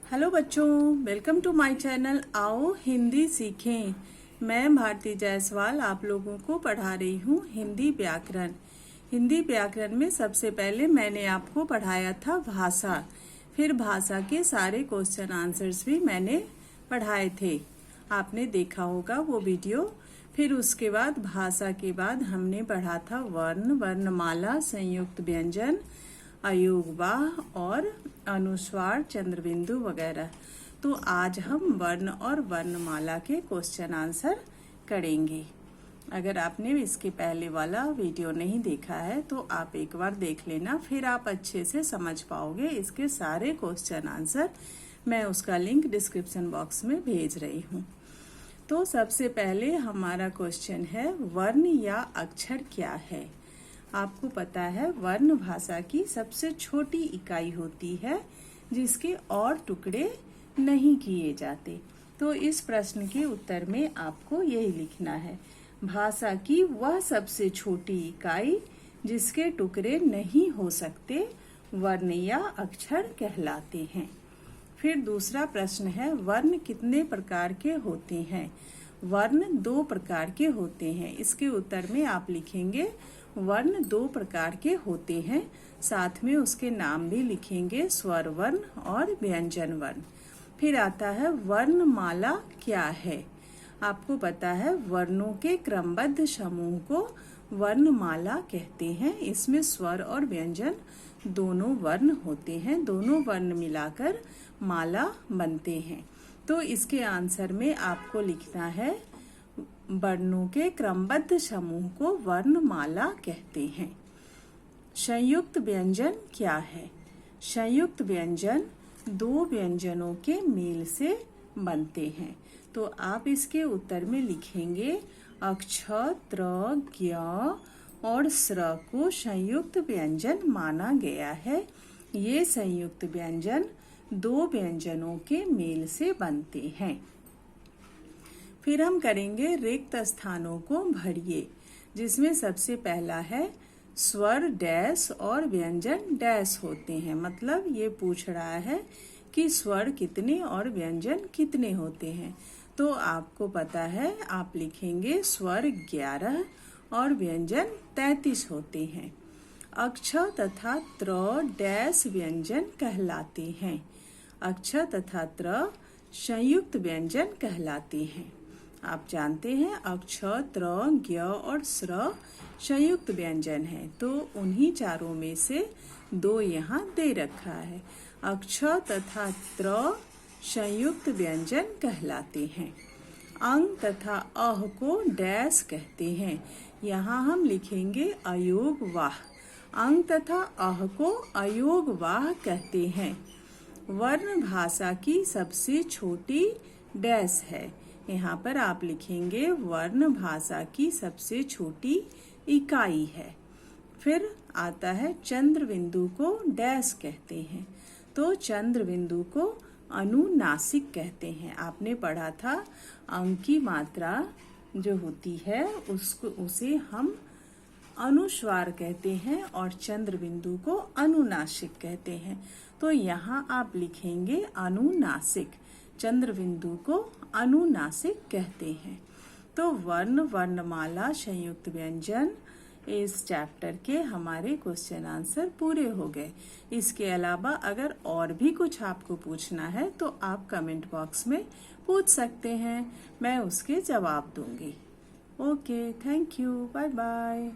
Hello बच्चों, welcome to my channel. आओ हिंदी सीखें। मैं भारती जायसवाल आप लोगों को पढ़ा रही हूँ हिंदी व्याकरण। हिंदी व्याकरण में सबसे पहले मैंने आपको पढ़ाया था भाषा, फिर भाषा के सारे क्वेश्चन आंसर्स भी मैंने पढ़ाए थे, आपने देखा होगा वो वीडियो। फिर उसके बाद भाषा के बाद हमने पढ़ा था वर्ण, वर्णमाला, संयुक्त व्यंजन, अयोगवाह और अनुस्वार, चंद्रबिंदु वगैरह। तो आज हम वर्ण और वर्णमाला के क्वेश्चन आंसर करेंगे। अगर आपने इसके पहले वाला वीडियो नहीं देखा है तो आप एक बार देख लेना, फिर आप अच्छे से समझ पाओगे इसके सारे क्वेश्चन आंसर। मैं उसका लिंक डिस्क्रिप्शन बॉक्स में भेज रही हूँ। तो सबसे पहले हमारा क्वेश्चन है, वर्ण या अक्षर क्या है? आपको पता है वर्ण भाषा की सबसे छोटी इकाई होती है जिसके और टुकड़े नहीं किए जाते। तो इस प्रश्न के उत्तर में आपको यही लिखना है, भाषा की वह सबसे छोटी इकाई जिसके टुकड़े नहीं हो सकते वर्ण या अक्षर कहलाते हैं। फिर दूसरा प्रश्न है, वर्ण कितने प्रकार के होते हैं? वर्ण 2 प्रकार के होते हैं। इसके उत्तर में आप लिखेंगे वर्ण 2 प्रकार के होते हैं, साथ में उसके नाम भी लिखेंगे, स्वर वर्ण और व्यंजन वर्ण। फिर आता है वर्णमाला क्या है? आपको पता है वर्णों के क्रमबद्ध समूह को वर्णमाला कहते हैं। इसमें स्वर और व्यंजन दोनों वर्ण होते हैं, दोनों वर्ण मिलाकर माला बनते हैं। तो इसके आंसर में आपको लिखना है वर्णों के क्रमबद्ध समूह को वर्णमाला कहते हैं। संयुक्त व्यंजन क्या है? संयुक्त व्यंजन 2 व्यंजनों के मेल से बनते हैं। तो आप इसके उत्तर में लिखेंगे अक्ष, त्र, ज्ञ और स्र को संयुक्त व्यंजन माना गया है। ये संयुक्त व्यंजन 2 व्यंजनों के मेल से बनते हैं। फिर हम करेंगे रिक्त स्थानों को भरिए, जिसमें सबसे पहला है स्वर डैश और व्यंजन डैश होते हैं। मतलब ये पूछ रहा है कि स्वर कितने और व्यंजन कितने होते हैं। तो आपको पता है, आप लिखेंगे स्वर 11 और व्यंजन 33 होते हैं। अक्ष तथा त्र डैश व्यंजन कहलाते हैं। अक्ष तथा त्र संयुक्त व्यंजन कहलाते हैं। आप जानते हैं अक्ष, त्र, ज्ञ और स्र संयुक्त व्यंजन है। तो उन्हीं चारों में से 2 यहाँ दे रखा है। अक्ष तथा त्र संयुक्त व्यंजन कहलाते हैं। अंग तथा अह को डैश कहते हैं। यहाँ हम लिखेंगे अयोगवाह। अंग तथा अह को अयोगवाह कहते हैं। वर्ण भाषा की सबसे छोटी डैश है। यहाँ पर आप लिखेंगे वर्ण भाषा की सबसे छोटी इकाई है। फिर आता है चंद्र बिंदु को डैश कहते हैं। तो चंद्र बिंदु को अनुनासिक कहते हैं। आपने पढ़ा था अंक की मात्रा जो होती है उसे हम अनुस्वार कहते हैं और चंद्र बिंदु को अनुनासिक कहते हैं। तो यहाँ आप लिखेंगे अनुनासिक, चंद्र बिंदु को अनुनासिक कहते हैं। तो वर्ण, वर्णमाला, संयुक्त व्यंजन इस चैप्टर के हमारे क्वेश्चन आंसर पूरे हो गए। इसके अलावा अगर और भी कुछ आपको पूछना है तो आप कमेंट बॉक्स में पूछ सकते हैं, मैं उसके जवाब दूंगी। Okay, thank you, bye bye.